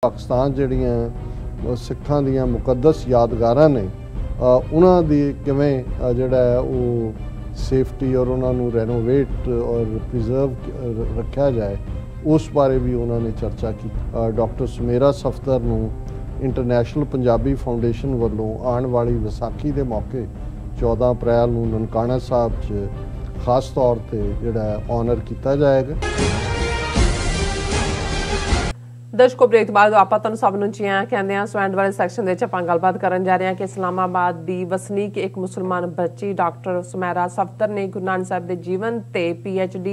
पाकिस्तान ਜਿਹੜੀਆਂ ਸਿੱਖਾਂ ਦੀਆਂ ਮੁਕੱਦਸ ਯਾਦਗਾਰਾਂ ਨੇ ਉਹਨਾਂ ਦੀ ਕਿਵੇਂ ਜਿਹੜਾ ਹੈ ਉਹ ਸੇਫਟੀ ਔਰ ਉਹਨਾਂ ਨੂੰ ਰੈਨੋਵੇਟ ਔਰ ਪ੍ਰੀਜ਼ਰਵ ਰੱਖਿਆ ਜਾਏ ਉਸ ਬਾਰੇ ਵੀ ਉਹਨਾਂ ਨੇ ਚਰਚਾ ਕੀਤੀ। ਡਾਕਟਰ ਸੁਮੇਰਾ ਸਫਦਰ ਨੂੰ ਇੰਟਰਨੈਸ਼ਨਲ ਪੰਜਾਬੀ ਫਾਊਂਡੇਸ਼ਨ ਵੱਲੋਂ ਆਉਣ ਵਾਲੀ ਵਿਸਾਖੀ ਦੇ ਮੌਕੇ 14 ਅਪ੍ਰੈਲ ਨੂੰ ਨਨਕਾਣਾ ਸਾਹਿਬ 'ਚ ਖਾਸ ਤੌਰ ਤੇ ਜਿਹੜਾ ਆਨਰ ਕੀਤਾ ਜਾਏਗਾ। दर्शकों ब्रेक बाद ਆਪਾਂ ਤੁਹਾਨੂੰ ਸਭ ਨੂੰ ਚੀਆਂ ਕਹਿੰਦੇ ਆ। ਸੋ ਐਂਡ ਵਾਲੇ ਸੈਕਸ਼ਨ ਦੇ ਵਿੱਚ ਆਪਾਂ ਗੱਲਬਾਤ ਕਰਨ ਜਾ ਰਹੇ ਹਾਂ ਕਿ ਇਸਲਾਮਾਬਾਦ ਦੀ ਵਸਨੀਕ ਇੱਕ ਮੁਸਲਮਾਨ ਬੱਚੀ ਡਾਕਟਰ ਸੁਮੇਰਾ ਸਫਦਰ ਨੇ ਗੁਰੂ ਨਾਨਕ ਸਾਹਿਬ ਦੇ ਜੀਵਨ ਤੇ PhD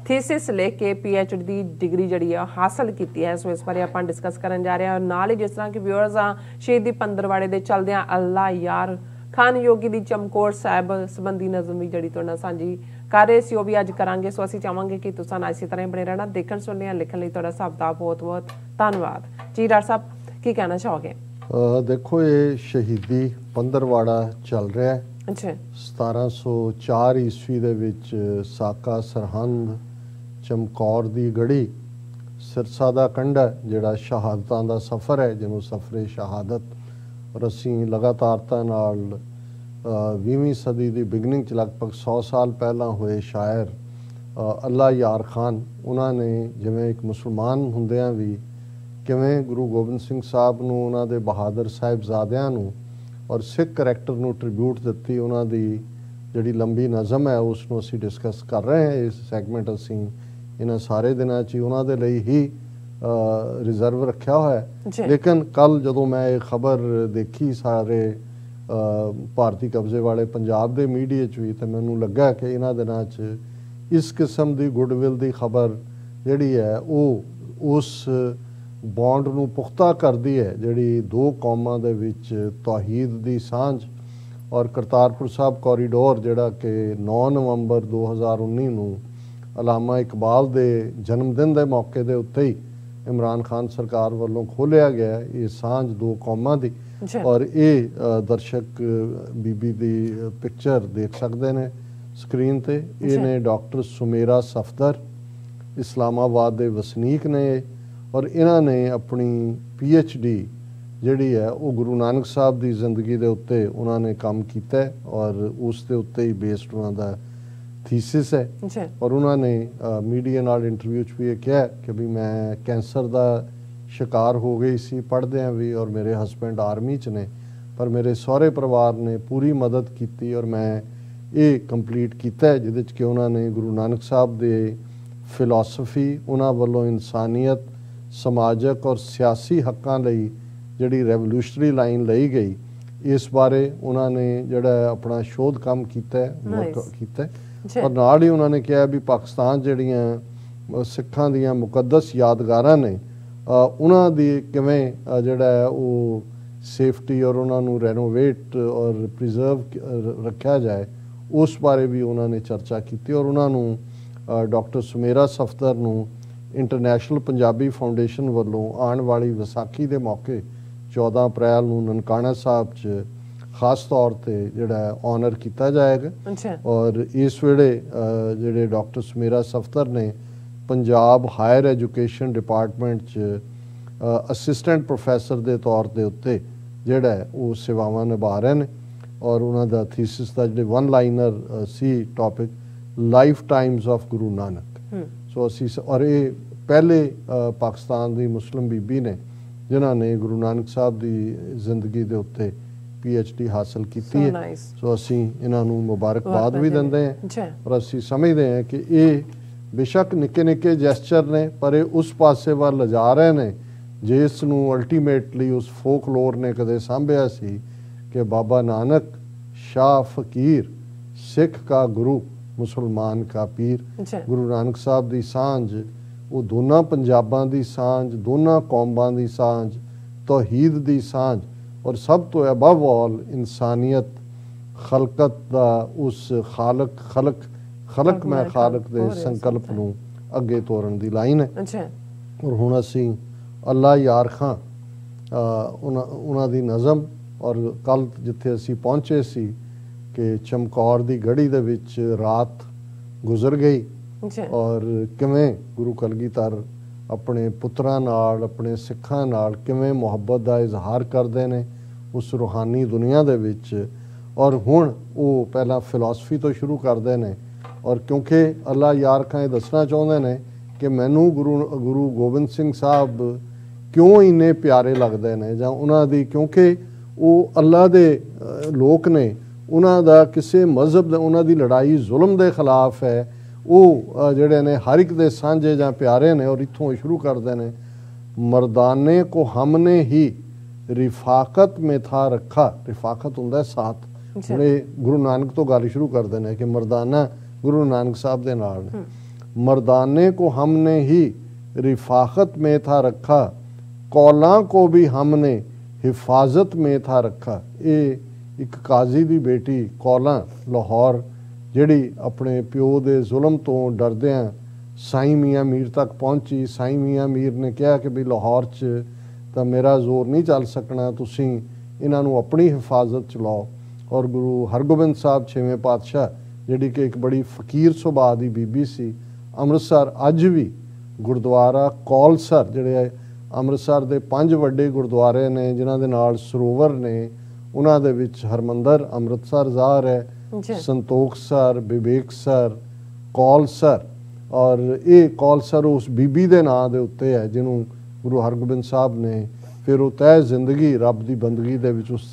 ਥੀਸਿਸ ਲੈ ਕੇ PhD ਦੀ ਡਿਗਰੀ ਜਿਹੜੀ ਆ ਹਾਸਲ ਕੀਤੀ ਹੈ। ਸੋ ਇਸ ਬਾਰੇ ਆਪਾਂ ਡਿਸਕਸ ਕਰਨ ਜਾ ਰਹੇ ਹਾਂ। ਨਾਲ ਹੀ ਜਿਸ ਤਰ੍ਹਾਂ ਕਿ ਵਿਊਅਰਸ ਆ ਸ਼ਹੀਦੀ ਪੰਦਰਵਾੜੇ ਦੇ ਚੱਲਦਿਆਂ ਅੱਲਾ ਯਾਰ ਖਾਨ ਯੋਗੀ ਦੀ ਚਮਕੌਰ ਸਾਹਿਬ ਸੰਬੰਧੀ ਨਜ਼ਮ ਵੀ ਜਿਹੜੀ ਤੁਹਾਡੇ ਨਾਲ ਸਾਂਝੀ ਕਰ ਰਹੇ ਸੀ ਉਹ ਵੀ ਅੱਜ ਕਰਾਂਗੇ। ਸੋ ਅਸੀਂ ਚਾਹਾਂਗੇ ਕਿ ਤੁਸੀਂ ਨਾਲ ਇਸੇ ਤਰ੍ਹਾਂ ਬਣੇ ਰਹਿਣਾ। ਦੇਖਣ ਸੁਣਨੇ ਲਿਖਣ ਲਈ ਤੁਹਾਡਾ ਸਭ ਦਾ ਬਹੁਤ ਬਹੁਤ ਧੰਨਵਾਦ ਜੀ। ਡਾਕਟਰ ਸਾਹਿਬ ਕੀ ਕਹਿਣਾ ਚਾਹੋਗੇ? ਦੇਖੋ ਇਹ ਸ਼ਹੀਦੀ ਪੰਦਰਵਾੜਾ ਚੱਲ ਰਿਹਾ ਹੈ। ਅੱਛਾ 1704 ਈਸਵੀ ਦੇ ਵਿੱਚ ਸਾਕਾ ਸਰਹੰਦ ਚਮਕੌਰ ਦੀ ਗੜੀ ਸਿਰਸਾ ਦਾ ਕੰਢਾ ਜਿਹੜਾ ਸ਼ਹਾਦਤਾਂ ਦਾ ਸਫ਼ਰ ਹੈ ਜਿਹਨੂੰ ਸਫ਼ਰੇ ਸ਼ਹਾਦਤ ਔਰ ਅਸੀਂ ਲਗਾਤਾਰਤਾ ਨਾਲ 20ਵੀਂ ਸਦੀ ਦੀ ਬਿਗਨਿੰਗ 'ਚ ਲਗਭਗ 100 ਸਾਲ ਪਹਿਲਾਂ ਹੋਏ ਸ਼ਾਇਰ ਅੱਲਾ ਯਾਰ ਖਾਨ ਉਹਨਾਂ ਨੇ ਜਿਵੇਂ ਇੱਕ ਮੁਸਲਮਾਨ ਹੁੰਦਿਆਂ ਵੀ ਕਿਵੇਂ ਗੁਰੂ ਗੋਬਿੰਦ ਸਿੰਘ ਸਾਹਿਬ ਨੂੰ ਉਹਨਾਂ ਦੇ ਬਹਾਦਰ ਸਾਹਿਬਜ਼ਾਦਿਆਂ ਨੂੰ ਔਰ ਸਿੱਖ ਕਰੈਕਟਰ ਨੂੰ ਟ੍ਰਿਬਿਊਟ ਦਿੱਤੀ। ਉਹਨਾਂ ਦੀ ਜਿਹੜੀ ਲੰਬੀ ਨਜ਼ਮ ਹੈ ਉਸ ਨੂੰ ਅਸੀਂ ਡਿਸਕਸ ਕਰ ਰਹੇ ਹਾਂ। ਇਸ ਸੈਗਮੈਂਟ ਅਸੀਂ ਇਹਨਾਂ ਸਾਰੇ ਦਿਨਾਂ 'ਚ ਉਹਨਾਂ ਦੇ ਲਈ ਹੀ ਰਿਜ਼ਰਵ ਰੱਖਿਆ ਹੋਇਆ ਹੈ। ਲੇਕਿਨ ਕੱਲ ਜਦੋਂ ਮੈਂ ਇਹ ਖਬਰ ਦੇਖੀ ਸਾਰੇ ਭਾਰਤੀ ਕਬਜ਼ੇ ਵਾਲੇ ਪੰਜਾਬ ਦੇ ਮੀਡੀਆ 'ਚ ਵੀ ਤਾਂ ਮੈਨੂੰ ਲੱਗਾ ਕਿ ਇਹਨਾਂ ਦਿਨਾਂ 'ਚ ਇਸ ਕਿਸਮ ਦੀ ਗੁੱਡਵਿਲ ਦੀ ਖਬਰ ਜਿਹੜੀ ਹੈ ਉਹ ਉਸ ਬੌਂਡ ਨੂੰ ਪੁਖਤਾ ਕਰਦੀ ਹੈ ਜਿਹੜੀ ਦੋ ਕੌਮਾਂ ਦੇ ਵਿੱਚ ਤੌਹੀਦ ਦੀ ਸਾਂਝ ਔਰ ਕਰਤਾਰਪੁਰ ਸਾਹਿਬ ਕੋਰੀਡੋਰ ਜਿਹੜਾ ਕਿ 9 ਨਵੰਬਰ 2019 ਨੂੰ ਅਲਾਮਾ ਇਕਬਾਲ ਦੇ ਜਨਮ ਦਿਨ ਦੇ ਮੌਕੇ ਦੇ ਉੱਤੇ ਹੀ ਇਮਰਾਨ ਖਾਨ ਸਰਕਾਰ ਵੱਲੋਂ ਖੋਲ੍ਹਿਆ ਗਿਆ ਇਹ ਸਾਂਝ ਦੋ ਕੌਮਾਂ ਦੀ। ਔਰ ਇਹ ਦਰਸ਼ਕ ਬੀਬੀ ਦੀ ਪਿਕਚਰ ਦੇਖ ਸਕਦੇ ਨੇ ਸਕਰੀਨ ਤੇ। ਇਹ ਨੇ ਡਾਕਟਰ ਸੁਮੇਰਾ ਸਫਦਰ, ਇਸਲਾਮਾਬਾਦ ਦੇ ਵਸਨੀਕ ਨੇ ਔਰ ਇਹਨਾਂ ਨੇ ਆਪਣੀ PhD ਜਿਹੜੀ ਹੈ ਉਹ ਗੁਰੂ ਨਾਨਕ ਸਾਹਿਬ ਦੀ ਜ਼ਿੰਦਗੀ ਦੇ ਉੱਤੇ ਉਹਨਾਂ ਨੇ ਕੰਮ ਕੀਤਾ ਔਰ ਉਸ ਦੇ ਉੱਤੇ ਹੀ ਬੇਸਡ ਉਹਨਾਂ ਦਾ ਥੀਸਿਸ ਹੈ। ਔਰ ਉਹਨਾਂ ਨੇ ਮੀਡੀਆ ਨਾਲ ਇੰਟਰਵਿਊ 'ਚ ਵੀ ਇਹ ਕਿਹਾ ਕਿ ਵੀ ਮੈਂ ਕੈਂਸਰ ਦਾ ਸ਼ਿਕਾਰ ਹੋ ਗਈ ਸੀ ਪੜ੍ਹਦਿਆਂ ਵੀ ਔਰ ਮੇਰੇ ਹਸਬੈਂਡ ਆਰਮੀ 'ਚ ਨੇ ਪਰ ਮੇਰੇ ਸਹੁਰੇ ਪਰਿਵਾਰ ਨੇ ਪੂਰੀ ਮਦਦ ਕੀਤੀ ਔਰ ਮੈਂ ਇਹ ਕੰਪਲੀਟ ਕੀਤਾ ਜਿਹਦੇ 'ਚ ਕਿ ਉਹਨਾਂ ਨੇ ਗੁਰੂ ਨਾਨਕ ਸਾਹਿਬ ਦੇ ਫਿਲਾਸਫੀ ਉਹਨਾਂ ਵੱਲੋਂ ਇਨਸਾਨੀਅਤ ਸਮਾਜਿਕ ਔਰ ਸਿਆਸੀ ਹੱਕਾਂ ਲਈ ਜਿਹੜੀ ਰੈਵੋਲੂਸ਼ਨਰੀ ਲਾਈਨ ਲਈ ਗਈ ਇਸ ਬਾਰੇ ਉਹਨਾਂ ਨੇ ਜਿਹੜਾ ਆਪਣਾ ਸ਼ੋਧ ਕੰਮ ਕੀਤਾ ਔਰ ਨਾਲ ਹੀ ਉਹਨਾਂ ਨੇ ਕਿਹਾ ਵੀ ਪਾਕਿਸਤਾਨ ਜਿਹੜੀਆਂ ਸਿੱਖਾਂ ਦੀਆਂ ਮੁਕੱਦਸ ਯਾਦਗਾਰਾਂ ਨੇ ਉਹਨਾਂ ਦੀ ਕਿਵੇਂ ਜਿਹੜਾ ਹੈ ਉਹ ਸੇਫਟੀ ਔਰ ਉਹਨਾਂ ਨੂੰ ਰੈਨੋਵੇਟ ਔਰ ਪ੍ਰੀਜ਼ਰਵ ਰੱਖਿਆ ਜਾਏ ਉਸ ਬਾਰੇ ਵੀ ਉਹਨਾਂ ਨੇ ਚਰਚਾ ਕੀਤੀ। ਔਰ ਉਹਨਾਂ ਨੂੰ ਡਾਕਟਰ ਸੁਮੇਰਾ ਸਫਦਰ ਨੂੰ ਇੰਟਰਨੈਸ਼ਨਲ ਪੰਜਾਬੀ ਫਾਊਂਡੇਸ਼ਨ ਵੱਲੋਂ ਆਉਣ ਵਾਲੀ ਵਿਸਾਖੀ ਦੇ ਮੌਕੇ 14 ਅਪ੍ਰੈਲ ਨੂੰ ਨਨਕਾਣਾ ਸਾਹਿਬ 'ਚ ਖਾਸ ਤੌਰ ਤੇ ਜਿਹੜਾ ਆਨਰ ਕੀਤਾ ਜਾਏਗਾ। ਔਰ ਇਸ ਵੇਲੇ ਜਿਹੜੇ ਡਾਕਟਰ ਸੁਮੇਰਾ ਸਫਦਰ ਨੇ ਪੰਜਾਬ ਹਾਇਰ ਐਜੂਕੇਸ਼ਨ ਡਿਪਾਰਟਮੈਂਟ 'ਚ ਅਸਿਸਟੈਂਟ ਪ੍ਰੋਫੈਸਰ ਦੇ ਤੌਰ ਦੇ ਉੱਤੇ ਜਿਹੜਾ ਉਹ ਸੇਵਾਵਾਂ ਨਿਭਾ ਰਹੇ ਨੇ ਔਰ ਉਹਨਾਂ ਦਾ ਥੀਸਿਸ ਦਾ ਜਿਹੜੇ ਵਨ ਲਾਈਨਰ ਸੀ topic life times of Guru Nanak. So ਅਸੀਂ ਔਰ ਇਹ ਪਹਿਲੇ ਪਾਕਿਸਤਾਨ ਦੀ ਮੁਸਲਿਮ ਬੀਬੀ ਨੇ ਜਿਨ੍ਹਾਂ ਨੇ ਗੁਰੂ ਨਾਨਕ ਸਾਹਿਬ ਦੀ ਜ਼ਿੰਦਗੀ ਦੇ ਉੱਤੇ PhD ਹਾਸਲ ਕੀਤੀ ਹੈ। ਸੋ ਅਸੀਂ ਇਹਨਾਂ ਨੂੰ ਮੁਬਾਰਕਬਾਦ ਵੀ ਦਿੰਦੇ ਹਾਂ ਔਰ ਅਸੀਂ ਸਮਝਦੇ ਹਾਂ ਕਿ ਇਹ ਬੇਸ਼ੱਕ ਨਿੱਕੇ ਨਿੱਕੇ ਜੈਸਚਰ ਨੇ ਪਰ ਇਹ ਉਸ ਪਾਸੇ ਵੱਲ ਲਿਜਾ ਰਹੇ ਨੇ ਜਿਸ ਨੂੰ ਅਲਟੀਮੇਟਲੀ ਉਸ ਫੋਕਲੋਰ ਨੇ ਕਦੇ ਸਾਂਭਿਆ ਸੀ ਕਿ ਬਾਬਾ ਨਾਨਕ ਸ਼ਾਹ ਫਕੀਰ ਸਿੱਖ ਕਾ ਗੁਰੂ ਮੁਸਲਮਾਨ ਕਾ ਪੀਰ। ਗੁਰੂ ਨਾਨਕ ਸਾਹਿਬ ਦੀ ਸਾਂਝ ਉਹ ਦੋਨਾਂ ਪੰਜਾਬਾਂ ਦੀ ਸਾਂਝ ਦੋਨਾਂ ਕੌਮਾਂ ਦੀ ਸਾਂਝ ਤੌਹੀਦ ਦੀ ਸਾਂਝ ਔਰ ਸਭ ਤੋਂ ਅਬਵ ਆਲ ਇਨਸਾਨੀਅਤ ਖਲਕਤ ਦਾ ਉਸ ਖਲਕ ਮੈਂ ਖਾਲਕ ਦੇ ਸੰਕਲਪ ਨੂੰ ਅੱਗੇ ਤੋਰਨ ਦੀ ਲਾਈਨ ਹੈ। ਔਰ ਹੁਣ ਅਸੀਂ ਅੱਲਾ ਯਾਰ ਖਾਂ ਉਹਨਾਂ ਦੀ ਨਜ਼ਮ ਔਰ ਕੱਲ ਜਿੱਥੇ ਅਸੀਂ ਪਹੁੰਚੇ ਸੀ ਕਿ ਚਮਕੌਰ ਦੀ ਗੜੀ ਦੇ ਵਿੱਚ ਰਾਤ ਗੁਜ਼ਰ ਗਈ ਔਰ ਕਿਵੇਂ ਗੁਰੂ ਕਲਗੀਧਰ ਆਪਣੇ ਪੁੱਤਰਾਂ ਨਾਲ, ਆਪਣੇ ਸਿੱਖਾਂ ਨਾਲ ਕਿਵੇਂ ਮੁਹੱਬਤ ਦਾ ਇਜ਼ਹਾਰ ਕਰਦੇ ਨੇ ਉਸ ਰੂਹਾਨੀ ਦੁਨੀਆ ਦੇ ਵਿੱਚ। ਔਰ ਹੁਣ ਉਹ ਪਹਿਲਾਂ ਫਿਲਾਸਫੀ ਤੋਂ ਸ਼ੁਰੂ ਕਰਦੇ ਨੇ, ਔਰ ਕਿਉਂਕਿ ਅੱਲਾ ਯਾਰ ਖਾਂ ਇਹ ਦੱਸਣਾ ਚਾਹੁੰਦੇ ਨੇ ਕਿ ਮੈਨੂੰ ਗੁਰੂ ਗੋਬਿੰਦ ਸਿੰਘ ਸਾਹਿਬ ਕਿਉਂ ਇੰਨੇ ਪਿਆਰੇ ਲੱਗਦੇ ਨੇ, ਜਾਂ ਉਹਨਾਂ ਦੀ, ਕਿਉਂਕਿ ਉਹ ਅੱਲਾ ਦੇ ਲੋਕ ਨੇ, ਉਹਨਾਂ ਦਾ ਕਿਸੇ ਮਜ਼ਹਬ ਦਾ, ਉਹਨਾਂ ਦੀ ਲੜਾਈ ਜ਼ੁਲਮ ਦੇ ਖਿਲਾਫ ਹੈ। ਉਹ ਜਿਹੜੇ ਨੇ ਹਰ ਇੱਕ ਦੇ ਸਾਂਝੇ ਜਾਂ ਪਿਆਰੇ ਨੇ। ਔਰ ਇੱਥੋਂ ਸ਼ੁਰੂ ਕਰਦੇ ਨੇ, ਮਰਦਾਨੇ ਕੋ ਹਮਨੇ ਹੀ ਰਿਫਾਕਤ ਮੇ ਥਾ ਰੱਖਾ। ਰਿਫਾਕਤ ਹੁੰਦਾ ਸਾਥ। ਹੁਣ ਇਹ ਗੁਰੂ ਨਾਨਕ ਤੋਂ ਗੱਲ ਸ਼ੁਰੂ ਕਰਦੇ ਨੇ ਕਿ ਮਰਦਾਨਾ ਗੁਰੂ ਨਾਨਕ ਸਾਹਿਬ ਦੇ ਨਾਲ ਨੇ। ਮਰਦਾਨੇ ਕੋ ਹਮਨੇ ਹੀ रिफाकत में था रखा, कौलां को भी हमने हिफाजत में था रखा। ये एक काजी दी बेटी कौलां लाहौर जिहड़ी अपने प्यो दे जुल्म तो डरदियां साईं मियाँ मीर तक पहुंची। साईं मियाँ मीर ने कहा कि भी लाहौर च तो मेरा जोर नहीं चल सकना, तुसीं इन्हां नूं अपनी हिफाजत च लाओ। और गुरु हरगोबिंद साहब छेवें पातशाह जिहड़ी कि एक बड़ी फकीर सुभाअ दी बीबी सी, अमृतसर अज भी गुरुद्वारा कौलसर जिहड़े अमृतसर दे 5 वड्डे गुरुद्वारे ने जिन्हां दे नाल सरोवर ने, उन्हां दे विच हरमंदर अमृतसर ज़ाहिर है, संतोखसर, विवेकसर, कौलसर। और ये कौलसर उस बीबी दे नां दे उत्ते है जिन्हों गुरु हरगोबिंद साहब ने फिर वो तय जिंदगी रब की बंदगी दे विच उस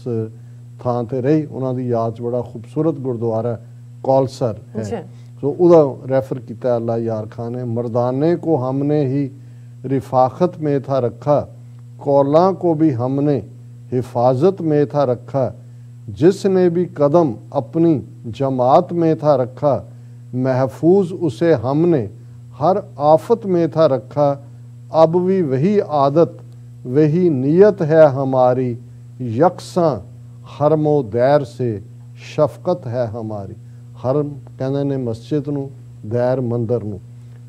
थां ते रही। उन्हां दी याद च बड़ा खूबसूरत गुरुद्वारा कौलसर है। तो उदा रेफर किया अल्लाह यार खान ने, मर्दाने को हमने ही रिफाकत में था रखा, कौलां को भी हमने हिफाजत में था रखा, जिसने भी कदम अपनी जमात में था रखा, महफूज उसे हमने हर आफत में था रखा। अब भी वही आदत वही नीयत है हमारी, यकसां हरमो दैर से शफकत है हमारी। हरम कहते ने मस्जिद नूं, दैर मंदिर नूं,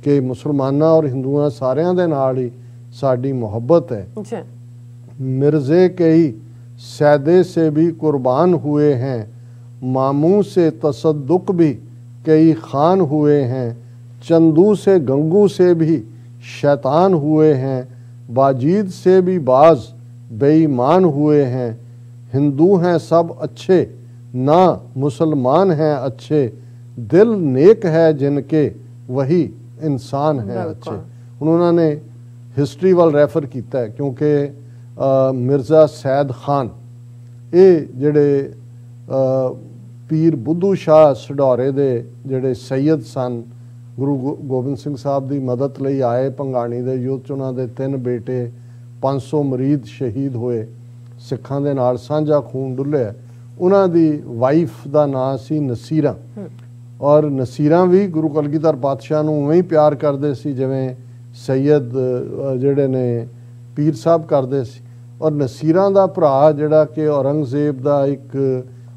कि मुसलमाना और हिंदुआ सारियां दे नाल ही साडी मुहब्बत है। मिर्जे कई सैदे से भी कुर्बान हुए हैं, मामू से तसद्दुक भी कई खान हुए हैं, चंदू से गंगू से भी शैतान हुए हैं, बाजीद से भी बाज बेईमान हुए हैं। हिंदू हैं सब अच्छे ना मुसलमान हैं अच्छे, दिल नेक है जिनके वही इंसान हैं अच्छे। उन्होंने हिस्टरी वाल रेफर किया है क्योंकि मिर्ज़ा सैद खान ये जड़े पीर बुद्धू शाह सढौरे दे जड़े सैयद सन, गुरु गोबिंद सिंह साहब की मदद लई आए भंगाणी दे युद्ध च। उन्हां दे 3 बेटे 500 मरीद शहीद होए, सिखां दे नाल सांझा खून डुल्लिया। उन्हां दी वाइफ दा नाम सी नसीरा, और नसीरा भी गुरु कलगीधर पातशाह नूं उवें ही प्यार करदे सी जिवें सैयद जिहड़े ने पीर साहब करदे सी। और नसीरा दा भरा जिहड़ा कि औरंगजेब दा एक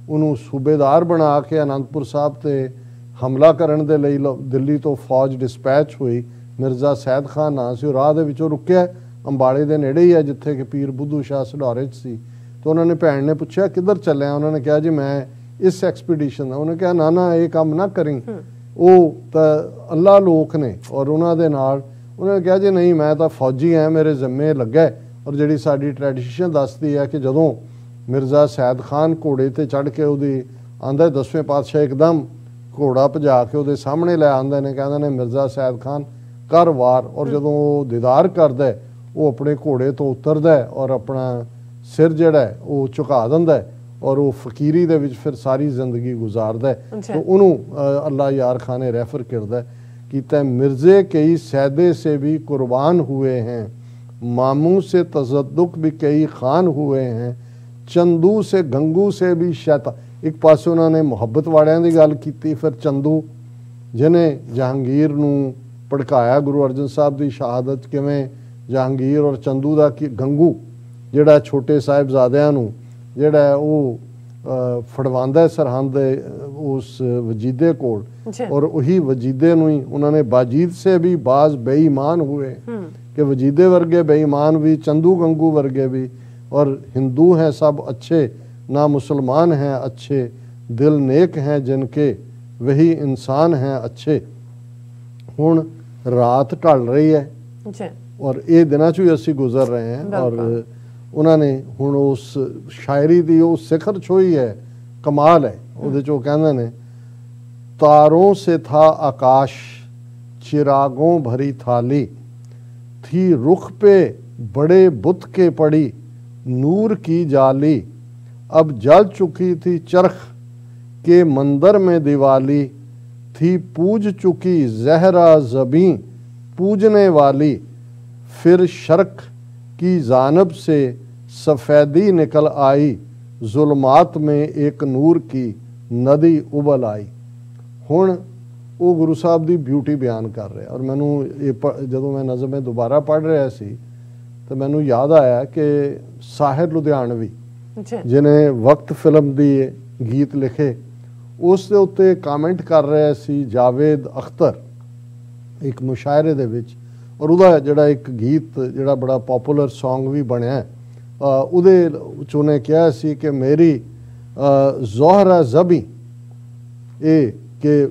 उन्होंने सूबेदार बना के आनंदपुर साहब ते हमला करन दे लई दिल्ली तो फौज डिस्पैच हुई। मिर्ज़ा सैद खान नाम से राह दे विचों रुकिया, अंबाले दे नेड़े ही है जिथे कि पीर बुद्धू शाह सढौरे च सी। तो उन्होंने भैन ने पूछा किधर चलिया, उन्होंने कहा जी मैं इस एक्सपीडिशन दा। उन्होंने कहा ना ना ये काम ना करी, वो तो अल्लाह लोक ने और उन्होंने दे नाल। उन्होंने कहा जी नहीं मैं तो फौजी हैं, मेरे जिम्मे लगा। और जिहड़ी साडी ट्रैडिशन दसदी है कि जदों मिर्ज़ा सैद खान घोड़े ते चढ़ के उहदी आंदा 10वें पातशाह एकदम घोड़ा भजा के उहदे सामने लै आंदे ने, कहंदे ने मिर्ज़ा सैद खान कर वार। और जदों वो दीदार करदा है वो अपने घोड़े तो उतरदा है और अपना सिर जिहड़ा है वो झुका दिंदा है और वो फकीरी दे विच फिर सारी जिंदगी गुजारदा है। तो उन्होंने अल्लाह यार खान ने रेफर करदा कीता, मिर्ज़े कई सैदे से भी कुर्बान हुए हैं, मामू से तसद्दुक भी कई खान हुए हैं, चंदू से गंगू से भी शैतान। एक पासे उन्होंने मुहब्बत वालियां दी गल कीती, फिर चंदू जिन्हें जहांगीर नूं भड़काया, गुरु अर्जन साहब की शहादत किवें जहांगीर और चंदू दा कि गंगू जिहड़ा छोटे साहिबजादियां नूं जिहड़ा वो फड़वांदा है सरहंद उस वजीदे कोल, और वही वजीदे नूं ही उन्होंने बाजीद से भी बाज बेईमान हुए कि वजीदे वर्गे बेईमान भी, चंदू गंगू वर्गे भी। और हिंदू हैं सब अच्छे ना मुसलमान हैं अच्छे, दिल नेक हैं जिनके वही इंसान हैं अच्छे। हुण रात ढल रही है ਔਰ ਇਹ ਦਿਨਾਂ 'ਚ ਵੀ ਅਸੀਂ ਗੁਜ਼ਰ ਰਹੇ ਹਾਂ। ਔਰ ਉਹਨਾਂ ਨੇ ਹੁਣ ਉਸ ਸ਼ਾਇਰੀ ਦੀ ਉਹ ਸਿਖਰ ਛੋਈ ਹੈ, ਕਮਾਲ ਹੈ। ਉਹਦੇ 'ਚ ਉਹ ਕਹਿੰਦੇ ਨੇ, तारों से था आकाश चिरागों भरी थाली, थी रुख पे बड़े बुत के पड़ी नूर की जाली, अब जल चुकी थी चरख के मंदिर में दिवाली, थी पूज चुकी जहरा ज़बी पूजने वाली, फिर शर्क की जानब से सफ़ेदी निकल आई, जुल्मात में एक नूर की नदी उबल आई। ਹੁਣ ਉਹ ਗੁਰੂ ਸਾਹਿਬ ਦੀ ਬਿਊਟੀ ਬਿਆਨ ਕਰ ਰਿਹਾ। ਔਰ ਮੈਨੂੰ ਇਹ ਜਦੋਂ ਮੈਂ ਨਜ਼ਮ ਦੁਬਾਰਾ ਪੜ੍ਹ ਰਿਹਾ ਸੀ ਤਾਂ ਮੈਨੂੰ ਯਾਦ ਆਇਆ ਕਿ ਸਾਹਿਰ ਲੁਧਿਆਣਵੀ ਜਿਹਨੇ ਵਕਤ ਫਿਲਮ ਦੀ ਗੀਤ ਲਿਖੇ, ਉਸ ਦੇ ਉੱਤੇ ਕਮੈਂਟ ਕਰ ਰਿਹਾ ਸੀ ਜਾਵੇਦ ਅਖਤਰ ਇੱਕ ਮੁਸ਼ਾਇਰੇ ਦੇ ਵਿੱਚ। ਔਰ ਉਹਦਾ ਜਿਹੜਾ ਇੱਕ ਗੀਤ ਜਿਹੜਾ ਬੜਾ ਪਪੂਲਰ ਸੌਂਗ ਵੀ ਬਣਿਆ, ਉਹਦੇ 'ਚ ਉਹਨੇ ਕਿਹਾ ਸੀ ਕਿ ਮੇਰੀ ਜ਼ੋਹਰਾ ਜ਼ਬੀ ਇਹ ਕਿ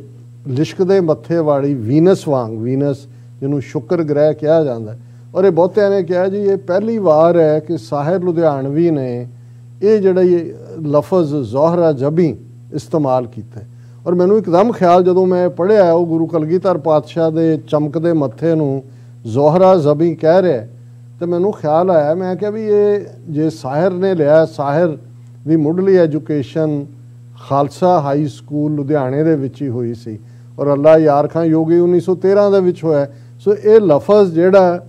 ਲਿਸ਼ਕਦੇ ਮੱਥੇ ਵਾਲੀ ਵੀਨਸ ਵਾਂਗ, ਵੀਨਸ ਜਿਹਨੂੰ ਸ਼ੁਕਰ ਗ੍ਰਹਿ ਕਿਹਾ ਜਾਂਦਾ। ਔਰ ਇਹ ਬਹੁਤਿਆਂ ਨੇ ਕਿਹਾ ਜੀ ਇਹ ਪਹਿਲੀ ਵਾਰ ਹੈ ਕਿ ਸਾਹਿਰ ਲੁਧਿਆਣਵੀ ਨੇ ਇਹ ਜਿਹੜਾ ਲਫ਼ਜ਼ ਜ਼ੋਹਰਾ ਜ਼ਬੀ ਇਸਤੇਮਾਲ ਕੀਤਾ। ਔਰ ਮੈਨੂੰ ਇੱਕਦਮ ਖਿਆਲ ਜਦੋਂ ਮੈਂ ਪੜ੍ਹਿਆ ਉਹ ਗੁਰੂ ਕਲਗੀਧਰ ਪਾਤਸ਼ਾਹ ਦੇ ਚਮਕਦੇ ਮੱਥੇ ਨੂੰ ਜ਼ੋਹਰਾ ਜ਼ਬੀ ਕਹਿ ਰਿਹਾ, ਤੇ ਮੈਨੂੰ ਖਿਆਲ ਆਇਆ, ਮੈਂ ਕਿਹਾ ਵੀ ਇਹ ਜੇ ਸਾਹਿਰ ਨੇ ਲਿਆ, ਸਾਹਿਰ ਦੀ ਮੁੱਢਲੀ ਐਜੂਕੇਸ਼ਨ ਖਾਲਸਾ ਹਾਈ ਸਕੂਲ ਲੁਧਿਆਣੇ ਦੇ ਵਿੱਚ ਹੀ ਹੋਈ ਸੀ ਔਰ ਅੱਲਾ ਯਾਰ ਖਾਂ ਯੋਗੀ 1913 ਦੇ ਵਿੱਚ ਹੋਇਆ। ਸੋ ਇਹ ਲਫ਼ਜ਼ ਜਿਹੜਾ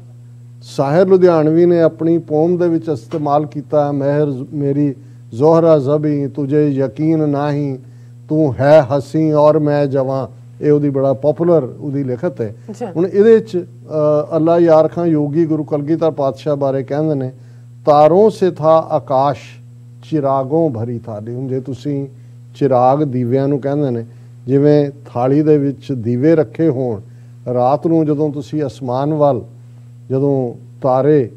ਸਾਹਿਰ ਲੁਧਿਆਣਵੀ ਨੇ ਆਪਣੀ ਪੋਮ ਦੇ ਵਿੱਚ ਇਸਤੇਮਾਲ ਕੀਤਾ, ਮਹਿਰ ਮੇਰੀ ਜ਼ੋਹਰਾ ਜ਼ਬੀ ਤੁਝੇ ਯਕੀਨ ਨਾਹੀਂ ਤੂੰ ਹੈ ਹਸੀ ਔਰ ਮੈਂ ਜਵਾਂ, ਇਹ ਉਹਦੀ ਬੜਾ ਪਪੂਲਰ ਉਹਦੀ ਲਿਖਤ ਹੈ। ਹੁਣ ਇਹਦੇ 'ਚ ਅੱਲਾ ਯਾਰ ਖਾਂ ਯੋਗੀ ਗੁਰੂ ਕਲਗੀਧਰ ਪਾਤਸ਼ਾਹ ਬਾਰੇ ਕਹਿੰਦੇ ਨੇ, ਤਾਰੋਂ ਸੇ ਥਾ ਆਕਾਸ਼ ਚਿਰਾਗੋਂ ਭਰੀ ਥਾਲੀ। ਹੁਣ ਜੇ ਤੁਸੀਂ ਚਿਰਾਗ ਦੀਵਿਆਂ ਨੂੰ ਕਹਿੰਦੇ ਨੇ, ਜਿਵੇਂ ਥਾਲੀ ਦੇ ਵਿੱਚ ਦੀਵੇ ਰੱਖੇ ਹੋਣ, ਰਾਤ ਨੂੰ ਜਦੋਂ ਤੁਸੀਂ ਅਸਮਾਨ ਵੱਲ ਜਦੋਂ ਤਾਰੇ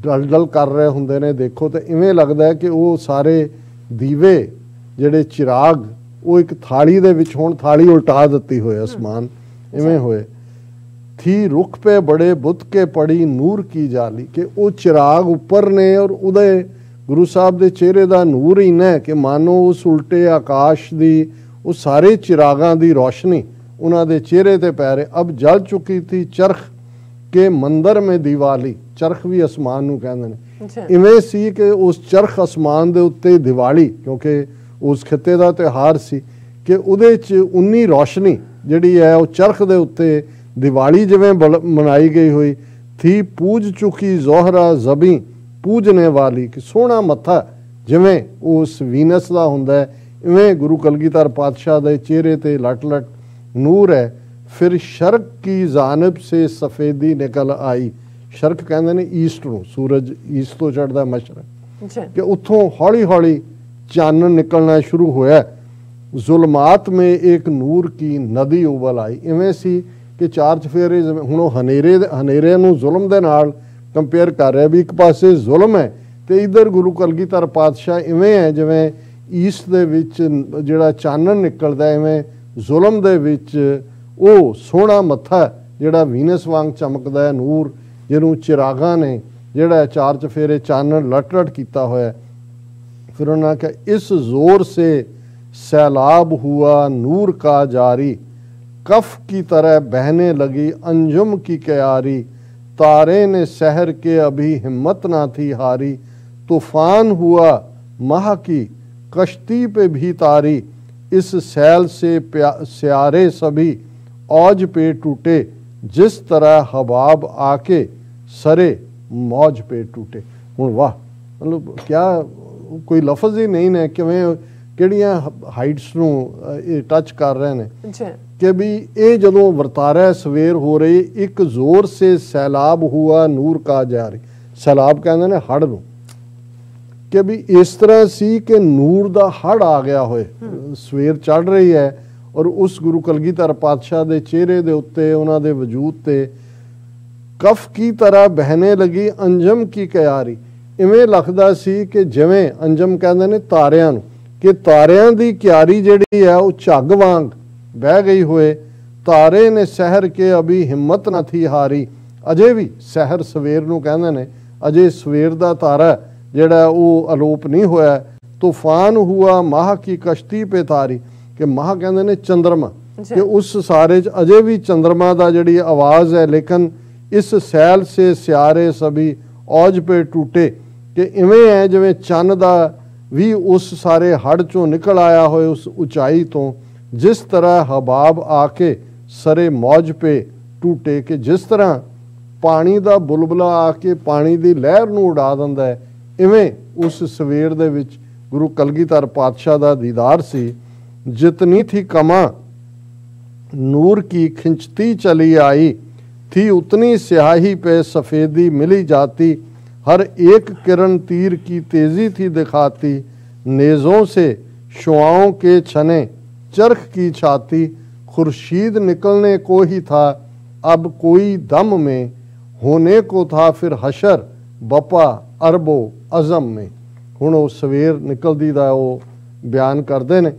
ਡਲ ਕਰ ਰਹੇ ਹੁੰਦੇ ਨੇ ਦੇਖੋ, ਤਾਂ ਇਵੇਂ ਲੱਗਦਾ ਹੈ ਕਿ ਉਹ ਸਾਰੇ ਦੀਵੇ ਜਿਹੜੇ ਚਿਰਾਗ ਉਹ ਇੱਕ ਥਾਲੀ ਦੇ ਵਿੱਚ ਹੋਣ, ਥਾਲੀ ਉਲਟਾ ਦਿੱਤੀ ਹੋਏ ਅਸਮਾਨ ਇਵੇਂ ਹੋਏ। ਥੀ ਰੁੱਖ ਪੇ ਬੜੇ ਬੁੱਤ ਕੇ ਪੜੀ ਨੂਰ ਕੀ ਜਾਲੀ, ਕਿ ਉਹ ਚਿਰਾਗ ਉੱਪਰ ਨੇ ਔਰ ਉਹਦੇ ਗੁਰੂ ਸਾਹਿਬ ਦੇ ਚਿਹਰੇ ਦਾ ਨੂਰ ਇੰਨਾ ਹੈ ਕਿ ਮਾਨੋ ਉਸ ਉਲਟੇ ਆਕਾਸ਼ ਦੀ ਉਹ ਸਾਰੇ ਚਿਰਾਗਾਂ ਦੀ ਰੋਸ਼ਨੀ ਉਹਨਾਂ ਦੇ ਚਿਹਰੇ ਤੇ ਪੈ ਰਹੇ। ਅਬ ਜਲ ਚੁੱਕੀ ਥੀ ਚਰਖ ਕੇ ਮੰਦਰ ਮੇ ਦੀਵਾਲੀ, ਚਰਖ ਵੀ ਅਸਮਾਨ ਨੂੰ ਕਹਿੰਦੇ ਨੇ। ਇਵੇਂ ਸੀ ਕਿ ਉਸ ਚਰਖ ਅਸਮਾਨ ਦੇ ਉੱਤੇ ਦੀਵਾਲੀ, ਕਿਉਂਕਿ ਉਸ ਖਿੱਤੇ ਦਾ ਤਿਉਹਾਰ ਸੀ, ਕਿ ਉਹਦੇ 'ਚ ਉਨੀ ਰੋਸ਼ਨੀ ਜਿਹੜੀ ਹੈ ਉਹ ਚਰਖ ਦੇ ਉੱਤੇ ਦੀਵਾਲੀ ਜਿਵੇਂ ਮਨਾਈ ਗਈ ਹੋਈ ਥੀ। ਪੂਜ ਚੁੱਕੀ ਜ਼ੋਹਰਾ ਜ਼ਬੀ ਪੂਜਨੇ ਵਾਲੀ, ਕਿ ਸੋਹਣਾ ਮੱਥਾ ਜਿਵੇਂ ਉਸ ਵੀਨਸ ਦਾ ਹੁੰਦਾ ਹੈ, ਇਵੇਂ ਗੁਰੂ ਕਲਗੀਧਰ ਪਾਤਸ਼ਾਹ ਦੇ ਚਿਹਰੇ ਤੇ ਲਟ ਲਟ ਨੂਰ ਹੈ। ਫਿਰ ਸ਼ਰਕ ਕੀ ਜਾਨਬ ਸੇ ਸਫੇਦੀ ਨਿਕਲ ਆਈ, ਸ਼ਰਕ ਕਹਿੰਦੇ ਨੇ ਈਸਟ ਨੂੰ, ਸੂਰਜ ਈਸਟ ਤੋਂ ਚੜ੍ਹਦਾ ਮਸ਼ਰਕ, ਕਿ ਉੱਥੋਂ ਹੌਲੀ ਹੌਲੀ ਚਾਨਣ ਨਿਕਲਣਾ ਸ਼ੁਰੂ ਹੋਇਆ। ਜ਼ੁਲਮਾਤ ਮੇ ਇੱਕ ਨੂਰ ਕੀ ਨਦੀ ਉਬਲ ਆਈ, ਇਵੇਂ ਸੀ ਕਿ ਚਾਰ ਚਫੇਰੇ, ਹੁਣ ਉਹ ਹਨੇਰੇ ਨੂੰ ਜ਼ੁਲਮ ਦੇ ਨਾਲ ਕੰਪੇਅਰ ਕਰ ਰਿਹਾ ਵੀ ਇੱਕ ਪਾਸੇ ਜ਼ੁਲਮ ਹੈ ਤੇ ਇੱਧਰ ਗੁਰੂ ਕਲਗੀਧਰ ਪਾਤਸ਼ਾਹ ਇਵੇਂ ਹੈ ਜਿਵੇਂ ਈਸਟ ਦੇ ਵਿੱਚ ਜਿਹੜਾ ਚਾਨਣ ਨਿਕਲਦਾ, ਐਵੇਂ ਜ਼ੁਲਮ ਦੇ ਵਿੱਚ ਉਹ ਸੋਹਣਾ ਮੱਥਾ ਜਿਹੜਾ ਵੀਨਸ ਵਾਂਗ ਚਮਕਦਾ ਹੈ, ਨੂਰ ਜਿਹਨੂੰ ਚਿਰਾਗਾਂ ਨੇ ਜਿਹੜਾ ਚਾਰ ਚਫੇਰੇ ਚਾਨਣ ਲਟ ਲਟ ਕੀਤਾ ਹੋਇਆ। फिर उन्होंने कहा इस जोर से सैलाब हुआ नूर का जारी, कफ की तरह बहने लगी अंजुम की क्यारी, तारे ने सहर के अभी हिम्मत ना थी हारी, तूफान हुआ माह की कश्ती पे भी तारी, इस सैल से स्यारे सभी औज पे टूटे, जिस तरह हबाब आके सरे मौज पे टूटे। हुण वाह, मतलब क्या कोई लफज ही नहीं ने किवें ਕਿਹੜੀਆਂ ਹਾਈਟਸ ਨੂੰ ਇਹ ਟੱਚ ਕਰ ਰਹੇ ਨੇ ਕਿ ਵੀ ਇਹ ਜਦੋਂ ਵਰਤਾਰਾ ਸਵੇਰ ਹੋ ਰਹੀ, ਇੱਕ ਜ਼ੋਰ ਸੇ ਸੈਲਾਬ ਹੁਆ ਨੂਰ ਕਾ ਜਾਰੀ, ਸੈਲਾਬ ਕਹਿੰਦੇ ਨੇ ਹੜ੍ਹ ਨੂੰ, ਕਿ ਵੀ ਇਸ ਤਰ੍ਹਾਂ ਸੀ ਕਿ ਨੂਰ ਦਾ ਹੜ੍ਹ ਆ ਗਿਆ ਹੋਏ, ਸਵੇਰ ਚੜ੍ਹ ਰਹੀ ਹੈ ਔਰ ਉਸ ਗੁਰੂ ਕਲਗੀਧਰ ਪਾਤਸ਼ਾਹ ਦੇ ਚਿਹਰੇ ਦੇ ਉੱਤੇ, ਉਹਨਾਂ ਦੇ ਵਜੂਦ ਤੇ ਕਫ ਕੀ ਤਰ੍ਹਾਂ ਬਹਿਨੇ ਲੱਗੀ ਅੰਜਮ ਕੀ ਕਿਆਰੀ, ਇਵੇਂ ਲੱਗਦਾ ਸੀ ਕਿ ਜਿਵੇਂ ਅੰਜਮ ਕਹਿੰਦੇ ਨੇ ਤਾਰਿਆਂ ਨੂੰ, ਕਿ ਤਾਰਿਆਂ ਦੀ ਕਿਆਰੀ ਜਿਹੜੀ ਹੈ ਉਹ ਝੱਗ ਵਾਂਗ ਬਹਿ ਗਈ ਹੋਏ। ਤਾਰੇ ਨੇ ਸਹਿਰ ਕੇ ਅਭੀ ਹਿੰਮਤ ਨਾ ਥੀ ਹਾਰੀ, ਅਜੇ ਵੀ ਸਹਿਰ ਸਵੇਰ ਨੂੰ ਕਹਿੰਦੇ ਨੇ, ਅਜੇ ਸਵੇਰ ਦਾ ਤਾਰਾ ਜਿਹੜਾ ਉਹ ਅਲੋਪ ਨਹੀਂ ਹੋਇਆ। ਤੂਫਾਨ ਹੁਆ ਮਾਹ ਕੀ ਕਸ਼ਤੀ ਪੇ ਤਾਰੀ, ਕਿ ਮਾਹ ਕਹਿੰਦੇ ਨੇ ਚੰਦਰਮਾ, ਕਿ ਉਸ ਸਾਰੇ 'ਚ ਅਜੇ ਵੀ ਚੰਦਰਮਾ ਦਾ ਜਿਹੜੀ ਆਵਾਜ਼ ਹੈ। ਲੇਕਿਨ ਇਸ ਸੈਲ ਸੇ ਸਿਆਰੇ ਸਭੀ ਔਜ ਪੇ ਟੂਟੇ, ਕਿ ਇਵੇਂ ਹੈ ਜਿਵੇਂ ਚੰਨ ਦਾ ਵੀ ਉਸ ਸਾਰੇ ਹੜ ਚੋਂ ਨਿਕਲ ਆਇਆ ਹੋਏ ਉਸ ਉਚਾਈ ਤੋਂ, ਜਿਸ ਤਰ੍ਹਾਂ ਹਬਾਬ ਆ ਕੇ ਸਰੇ ਮੌਜ ਪੇ ਟੂਟੇ, ਕਿ ਜਿਸ ਤਰ੍ਹਾਂ ਪਾਣੀ ਦਾ ਬੁਲਬੁਲਾ ਆ ਕੇ ਪਾਣੀ ਦੀ ਲਹਿਰ ਨੂੰ ਉਡਾ ਦਿੰਦਾ ਹੈ, ਇਵੇਂ ਉਸ ਸਵੇਰ ਦੇ ਵਿੱਚ ਗੁਰੂ ਕਲਗੀਧਰ ਪਾਤਸ਼ਾਹ ਦਾ ਦੀਦਾਰ ਸੀ। ਜਿਤਨੀ ਥੀ ਕਮਾ ਨੂਰ ਕੀ ਖਿੰਚਤੀ ਚਲੀ ਆਈ, थी उतनी स्याही पे सफ़ेदी मिली जाती, हर एक किरण तीर की तेज़ी थी दिखाती, नेज़ों से शुआओं के छने चरख की छाती, खुर्शीद निकलने को ही था अब कोई दम में, होने को था फिर हशर बपा अरबो अज़म में। हुण वो सवेर निकलदी दा वो बयान करते हैं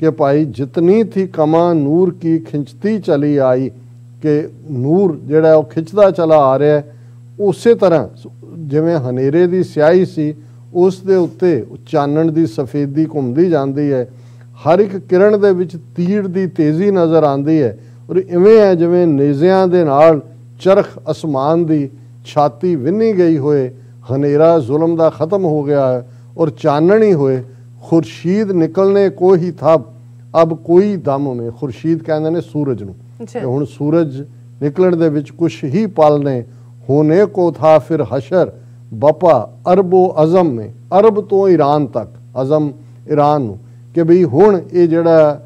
कि भाई जितनी थी कमा नूर की खिंचती चली आई, कि ਨੂਰ ਜਿਹੜਾ ਉਹ ਖਿੱਚਦਾ ਚਲਾ ਆ ਰਿਹਾ। ਉਸੇ ਤਰ੍ਹਾਂ ਜਿਵੇਂ ਹਨੇਰੇ ਦੀ ਸਿਆਹੀ ਸੀ, ਉਸ ਦੇ ਉੱਤੇ ਚਾਨਣ ਦੀ ਸਫੇਦੀ ਘੁੰਮਦੀ ਜਾਂਦੀ ਹੈ। ਹਰ ਇੱਕ ਕਿਰਨ ਦੇ ਵਿੱਚ ਤੀਰ ਦੀ ਤੇਜ਼ੀ ਨਜ਼ਰ ਆਉਂਦੀ ਹੈ। ਔਰ ਇਵੇਂ ਹੈ ਜਿਵੇਂ ਨੇਜ਼ਿਆਂ ਦੇ ਨਾਲ ਚਰਖ ਅਸਮਾਨ ਦੀ ਛਾਤੀ ਵਿੰਨੀ ਗਈ ਹੋਏ, ਹਨੇਰਾ ਜ਼ੁਲਮ ਦਾ ਖਤਮ ਹੋ ਗਿਆ ਹੈ ਔਰ ਚਾਨਣ ਹੀ ਹੋਏ। ਖੁਰਸ਼ੀਦ ਨਿਕਲਨੇ ਕੋ ਹੀ ਥਾ ਅਬ ਕੋਈ ਦਮ ਮੇ, ਖੁਰਸ਼ੀਦ ਕਹਿੰਦੇ ਨੇ ਸੂਰਜ ਨੂੰ। ਹੁਣ ਸੂਰਜ ਨਿਕਲਣ ਦੇ ਵਿੱਚ ਕੁਛ ਹੀ ਪਲ ਨੇ। ਹੋਣੇ ਕੋ ਥਾ ਫਿਰ ਹਸ਼ਰ ਬਪਾ ਅਰਬੋ ਅਜ਼ਮ ਮੇ, ਅਰਬ ਤੋਂ ਈਰਾਨ ਤੱਕ, ਅਜ਼ਮ ਈਰਾਨ ਨੂੰ, ਕਿ ਬਈ ਹੁਣ ਇਹ ਜਿਹੜਾ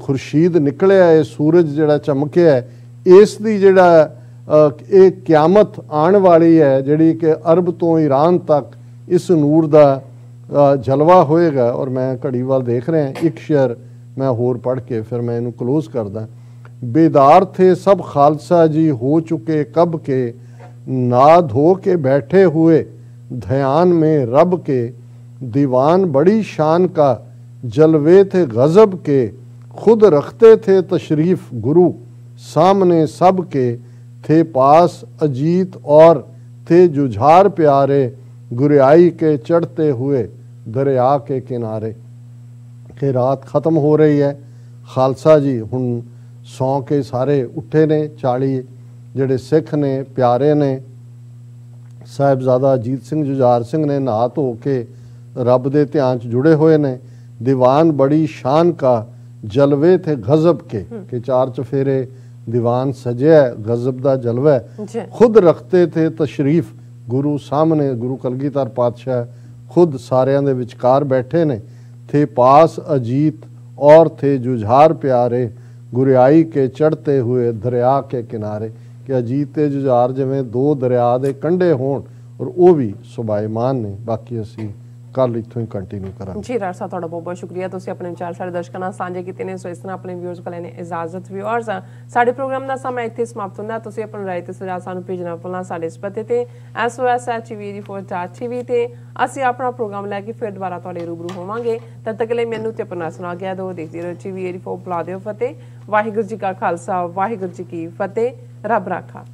ਖੁਰਸ਼ੀਦ ਨਿਕਲਿਆ, ਇਹ ਸੂਰਜ ਜਿਹੜਾ ਚਮਕਿਆ, ਇਸ ਦੀ ਜਿਹੜਾ ਇਹ ਕਿਆਮਤ ਆਉਣ ਵਾਲੀ ਹੈ, ਜਿਹੜੀ ਕਿ ਅਰਬ ਤੋਂ ਈਰਾਨ ਤੱਕ ਇਸ ਨੂਰ ਦਾ ਜਲਵਾ ਹੋਏਗਾ। ਔਰ ਮੈਂ ਘੜੀ ਵੱਲ ਦੇਖ ਰਿਹਾ, ਇੱਕ ਸ਼ੇਅਰ मैं होर पढ़ के फिर मैं इनू क्लोज करदा। बेदार थे सब खालसा जी हो चुके कब के, नाद हो के बैठे हुए ध्यान में रब के, दीवान बड़ी शान का जलवे थे गज़ब के, खुद रखते थे तशरीफ़ गुरु सामने सब के, थे पास अजीत और थे जुझार प्यारे, गुरियाई के चढ़ते हुए दरिया के किनारे। कि रात ख़त्म हो रही है, खालसा जी हुण सौ के सारे उठे ने, 40 जिहड़े सिख ने प्यारे ने, साहिबजादा अजीत सिंह जुझार सिंह ने नहा धो के रब दे ध्यान च जुड़े हुए ने। दीवान बड़ी शान का जलवे थे गज़ब के, कि 4 चफेरे दीवान सजे गज़ब दा जलवा है। खुद रखते थे तशरीफ़ गुरु सामने, गुरु कलगीधर पातशाह खुद सारियां दे विचकार बैठे ने। थे पास अजीत और थे जुझार प्यारे, गुरियाई के चढ़ते हुए दरिया के किनारे, कि अजीत ते जुझार जिवें 2 दरिया दे कंढे होण और वो भी सुभाईमान ने। बाकी असीं कल इत्थों ही कंटिन्यू करांगे। जी राज साहब, तुहाडा बहुत बहुत शुक्रिया, तुसीं अपने विचार साडे दर्शकां नाल साझे कीते ने। सो इस तरह अपने व्यूअर्स को लेने इजाजत। व्यूअर्स, साडे प्रोग्राम दा समा इत्थे समाप्त हुंदा। तुसीं अपनी राय ते सुझाव सानूं भेजना भुल्लना साडे इस पते ते SOS@TV ते ਅਸੀਂ ਆਪਣਾ ਪ੍ਰੋਗਰਾਮ ਲੈ ਕੇ ਫਿਰ ਦੁਬਾਰਾ ਤੁਹਾਡੇ ਰੂਬਰੂ ਹੋਵਾਂਗੇ। ਤਦ ਤੱਕ ਲਈ ਮੈਨੂੰ ਤੇ ਆਪਣਾ ਸੁਣਾ ਗਿਆ ਦੋ। ਦੇਖਦੇ ਰਹੋ TV 84 ਬੁਲਾ ਦਿਓ ਫਤਿਹ। ਵਾਹਿਗੁਰੂ ਜੀ ਕਾ ਖਾਲਸਾ, ਵਾਹਿਗੁਰੂ ਜੀ ਕੀ ਫਤਿਹ। ਰੱਬ ਰਾਖਾ।